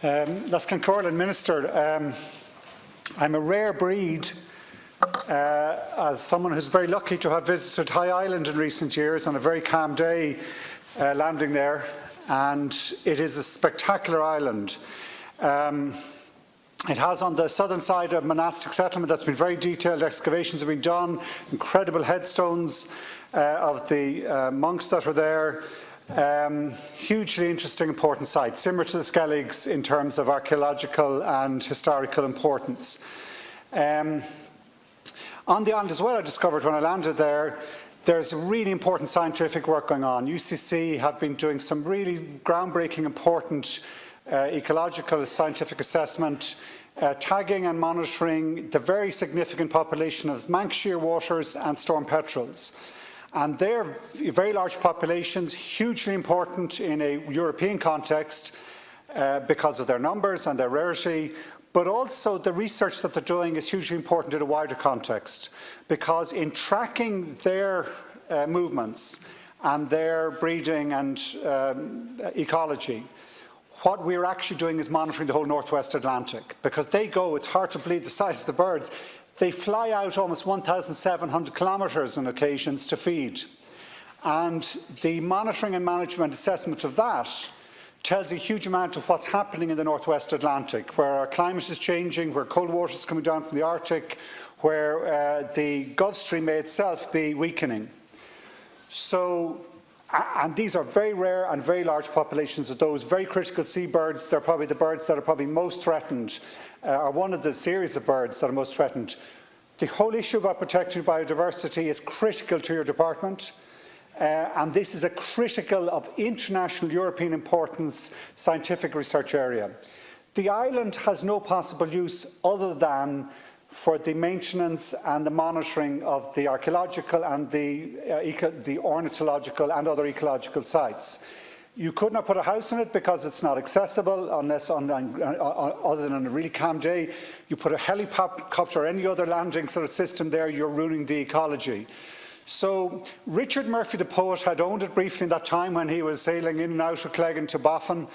Las Concorlan Minister, I'm a rare breed as someone who's very lucky to have visited High Island in recent years on a very calm day landing there, and it is a spectacular island. It has on the southern side a monastic settlement that's been very detailed, excavations have been done, incredible headstones of the monks that were there. Hugely interesting, important site, similar to the Skelligs in terms of archaeological and historical importance. On the island as well, I discovered when I landed there, there's really important scientific work going on. UCC have been doing some really groundbreaking, important ecological scientific assessment, tagging and monitoring the very significant population of Manx shearwaters and storm petrels. And they're very large populations, hugely important in a European context because of their numbers and their rarity, but also the research that they're doing is hugely important in a wider context, because in tracking their movements and their breeding and ecology, what we're actually doing is monitoring the whole northwest Atlantic, because they go, it's hard to believe the size of the birds, they fly out almost 1,700 kilometres on occasions to feed. And the monitoring and management assessment of that tells a huge amount of what's happening in the northwest Atlantic, where our climate is changing, where cold water is coming down from the Arctic, where the Gulf Stream may itself be weakening. So, and these are very rare and very large populations of those very critical seabirds. They're probably the birds that are probably most threatened, or one of the series of birds that are most threatened. The whole issue about protecting biodiversity is critical to your department, and this is a critical of international European importance scientific research area. The island has no possible use other than for the maintenance and the monitoring of the archaeological and the ornithological and other ecological sites. You could not put a house in it because it's not accessible unless other than on a really calm day. You put a helicopter or any other landing sort of system there, you're ruining the ecology. So Richard Murphy, the poet, had owned it briefly in that time when he was sailing in and out of Cleggan to Boffin.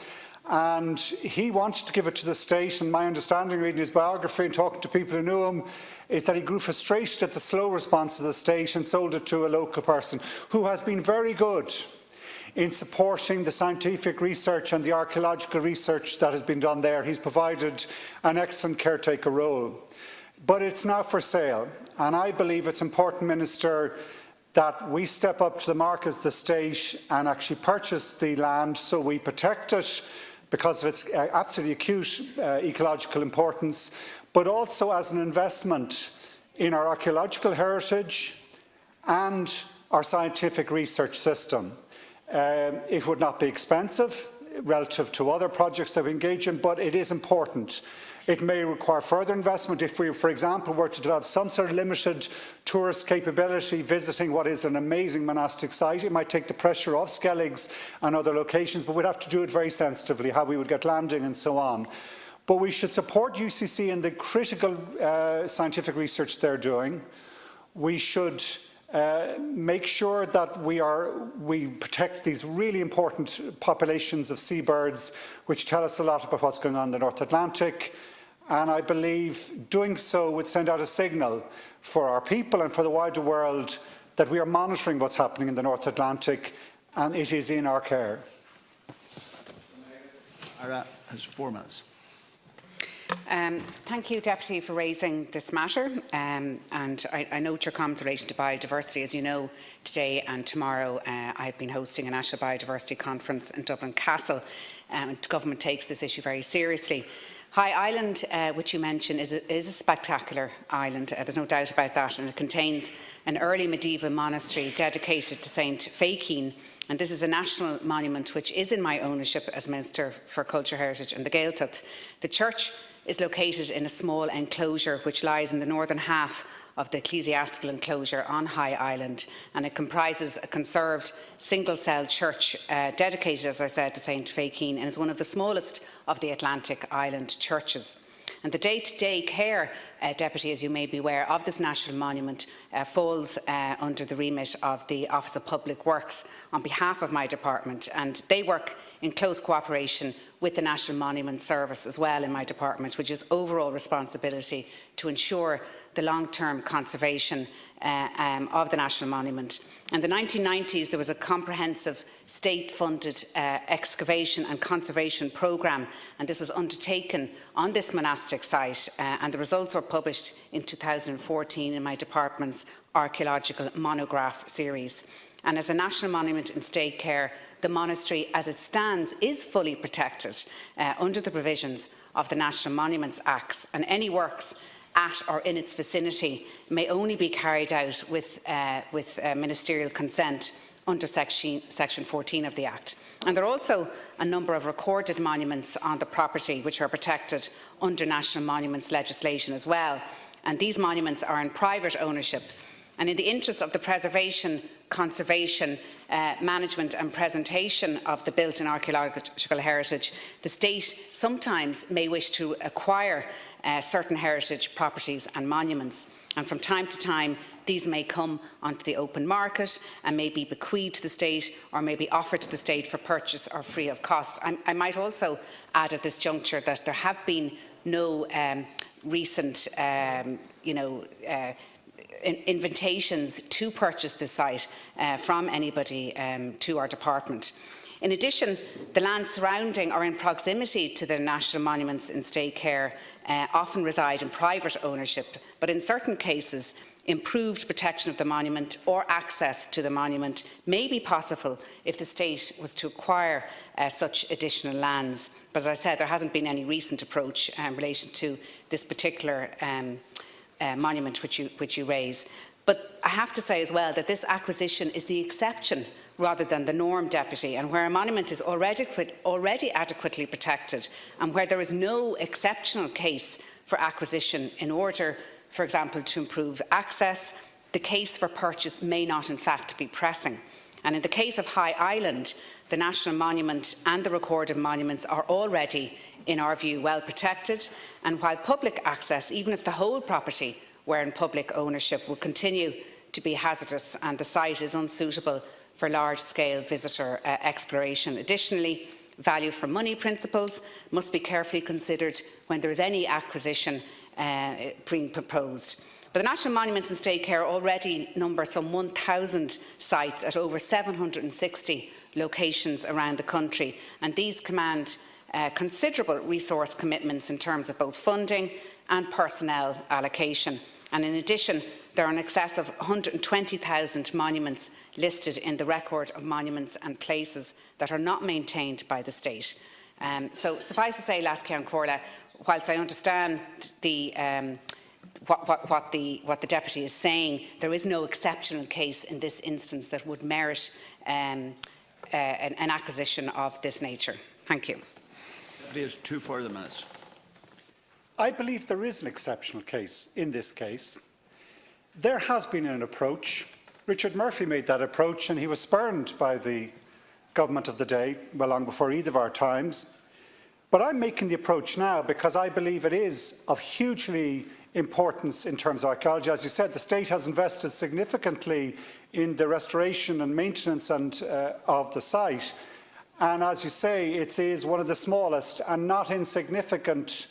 And he wanted to give it to the state, and my understanding reading his biography and talking to people who knew him is that he grew frustrated at the slow response of the state and sold it to a local person who has been very good in supporting the scientific research and the archaeological research that has been done there. He's provided an excellent caretaker role. But it's now for sale, and I believe it's important, Minister, that we step up to the mark as the state and actually purchase the land so we protect it because of its absolutely acute ecological importance, but also as an investment in our archaeological heritage and our scientific research system. It would not be expensive relative to other projects that we engage in, but it is important. It may require further investment if we, for example, were to develop some sort of limited tourist capability visiting what is an amazing monastic site. It might take the pressure off Skelligs and other locations, but we'd have to do it very sensitively, how we would get landing and so on. But we should support UCC in the critical scientific research they're doing. We should make sure that we protect these really important populations of seabirds which tell us a lot about what's going on in the North Atlantic. And I believe doing so would send out a signal for our people and for the wider world that we are monitoring what's happening in the North Atlantic and it is in our care. Ira has 4 minutes. Thank you, Deputy, for raising this matter. And I note your comments in relation to biodiversity. As you know, today and tomorrow I've been hosting a National Biodiversity Conference in Dublin Castle. The Government takes this issue very seriously. High Island, which you mentioned, is a spectacular island. There's no doubt about that, and it contains an early medieval monastery dedicated to Saint Féichín, and this is a national monument which is in my ownership as Minister for Culture, Heritage and the Gaeltacht. The church is located in a small enclosure which lies in the northern half of the ecclesiastical enclosure on High Island, and it comprises a conserved single-cell church dedicated, as I said, to Saint Féichín, and is one of the smallest of the Atlantic Island churches. And the day-to-day care, Deputy, as you may be aware, of this national monument falls under the remit of the Office of Public Works on behalf of my department, and they work in close cooperation with the National Monument Service as well in my department, which is overall responsibility to ensure the long-term conservation of the National Monument. In the 1990s, there was a comprehensive state-funded excavation and conservation programme, and this was undertaken on this monastic site, and the results were published in 2014 in my department's archaeological monograph series. And as a national monument in state care, the monastery, as it stands, is fully protected under the provisions of the National Monuments Acts, and any works at or in its vicinity may only be carried out with ministerial consent under Section 14 of the Act. And there are also a number of recorded monuments on the property which are protected under national monuments legislation as well. And these monuments are in private ownership. And in the interest of the preservation, conservation, management and presentation of the built and archaeological heritage, the state sometimes may wish to acquire certain heritage properties and monuments. And from time to time, these may come onto the open market and may be bequeathed to the state or may be offered to the state for purchase or free of cost. I might also add at this juncture that there have been no recent invitations to purchase the site from anybody to our department. In addition, the lands surrounding or in proximity to the national monuments in state care often reside in private ownership, but in certain cases, improved protection of the monument or access to the monument may be possible if the state was to acquire such additional lands. But as I said, there hasn't been any recent approach in relation to this particular monument which you raise. But I have to say as well that this acquisition is the exception rather than the norm, Deputy, and where a monument is already adequately protected and where there is no exceptional case for acquisition in order, for example, to improve access, the case for purchase may not in fact be pressing. And in the case of High Island, the national monument and the recorded monuments are already, in our view, well protected, and while public access, even if the whole property were in public ownership, will continue to be hazardous and the site is unsuitable for large-scale visitor exploration. Additionally, value for money principles must be carefully considered when there is any acquisition being proposed. But the National Monuments in State Care already number some 1,000 sites at over 760 locations around the country, and these command considerable resource commitments in terms of both funding and personnel allocation. And in addition, there are in excess of 120,000 monuments listed in the record of monuments and places that are not maintained by the state. So suffice to say, Lascia and Corla, whilst I understand what the Deputy is saying, there is no exceptional case in this instance that would merit an acquisition of this nature. Thank you. Deputy, 2 further minutes. I believe there is an exceptional case in this case. There has been an approach. Richard Murphy made that approach and he was spurned by the government of the day, well long before either of our times. But I'm making the approach now because I believe it is of hugely importance in terms of archaeology. As you said, the state has invested significantly in the restoration and maintenance of the site. And as you say, it is one of the smallest and not insignificant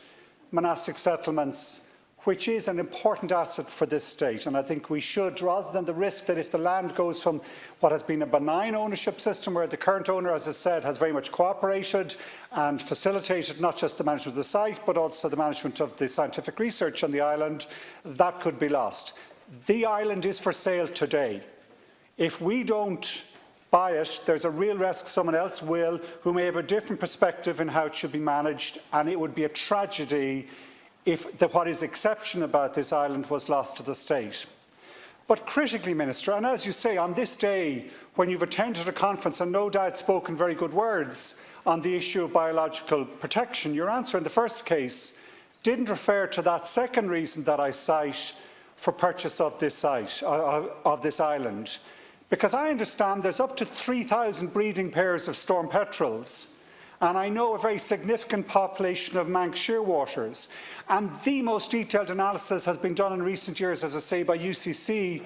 monastic settlements, which is an important asset for this state. And I think we should, rather than the risk that if the land goes from what has been a benign ownership system where the current owner, as I said, has very much cooperated and facilitated not just the management of the site, but also the management of the scientific research on the island, that could be lost. The island is for sale today. If we don't buy it, there's a real risk someone else will, who may have a different perspective in how it should be managed, and it would be a tragedy if what is exceptional about this island was lost to the state. But critically, Minister, and as you say, on this day, when you've attended a conference and no doubt spoken very good words on the issue of biological protection, your answer in the first case didn't refer to that second reason that I cite for purchase of this site, of this island. Because I understand there's up to 3,000 breeding pairs of storm petrels, and I know a very significant population of Manx shearwaters. And the most detailed analysis has been done in recent years, as I say, by UCC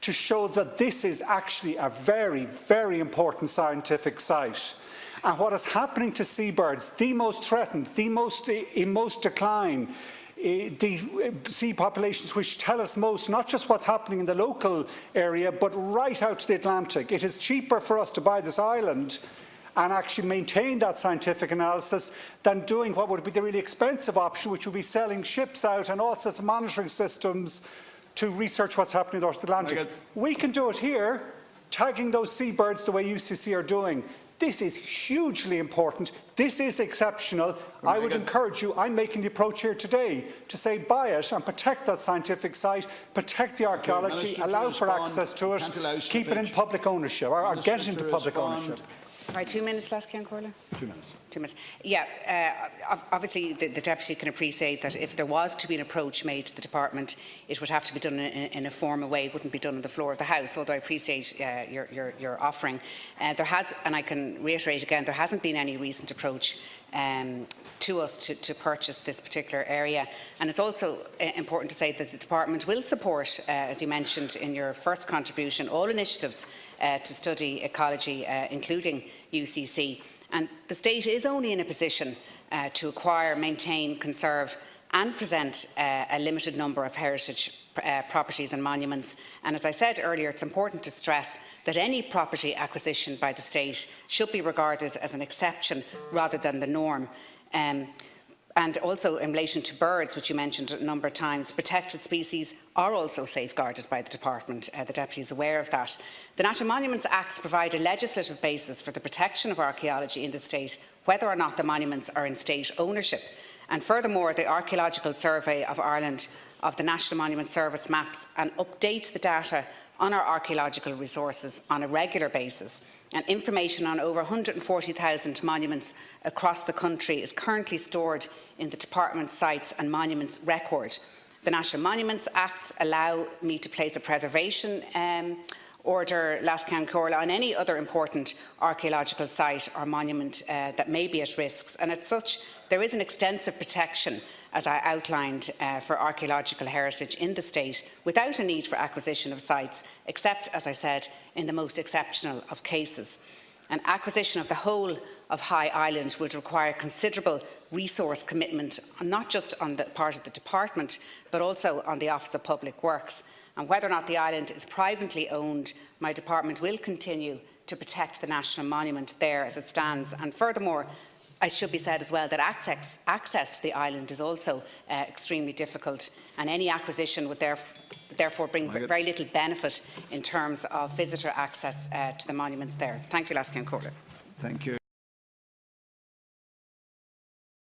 to show that this is actually a very, very important scientific site. And what is happening to seabirds, the most threatened, the most in most decline, the sea populations which tell us most, not just what's happening in the local area, but right out to the Atlantic. It is cheaper for us to buy this island and actually maintain that scientific analysis than doing what would be the really expensive option, which would be selling ships out and all sorts of monitoring systems to research what's happening in the North Atlantic. We can do it here, tagging those seabirds the way UCC are doing. This is hugely important. This is exceptional. I would encourage you, I'm making the approach here today, to say buy it and protect that scientific site, protect the archaeology, allow for access to it, keep it in public ownership, or get it into public ownership. Right, 2 minutes last, Cian Corley. 2 minutes. 2 minutes. Yeah, obviously the Deputy can appreciate that if there was to be an approach made to the Department, it would have to be done in a formal way. It wouldn't be done on the floor of the House, although I appreciate your offering. There has, and I can reiterate again, there hasn't been any recent approach to us to purchase this particular area. And it's also important to say that the Department will support, as you mentioned in your first contribution, all initiatives to study ecology, including UCC. And the State is only in a position to acquire, maintain, conserve and present a limited number of heritage properties and monuments. And as I said earlier, it's important to stress that any property acquisition by the State should be regarded as an exception rather than the norm. And also in relation to birds, which you mentioned a number of times, protected species are also safeguarded by the Department. The Deputy is aware of that. The National Monuments Acts provide a legislative basis for the protection of archaeology in the State, whether or not the monuments are in State ownership. And furthermore, the Archaeological Survey of Ireland of the National Monument Service maps and updates the data on our archaeological resources on a regular basis. And information on over 140,000 monuments across the country is currently stored in the Department's Sites and Monuments record. The National Monuments Acts allow me to place a preservation order, Lascan Corla, on any other important archaeological site or monument that may be at risk. And as such, there is an extensive protection, as I outlined, for archaeological heritage in the State without a need for acquisition of sites, except, as I said, in the most exceptional of cases. An acquisition of the whole of High Island would require considerable resource commitment, not just on the part of the Department, but also on the Office of Public Works. And whether or not the island is privately owned, my department will continue to protect the national monument there as it stands. And furthermore, it should be said as well that access to the island is also extremely difficult, and any acquisition would therefore bring very little benefit in terms of visitor access to the monuments there. Thank you, Lascan Corley. Thank you.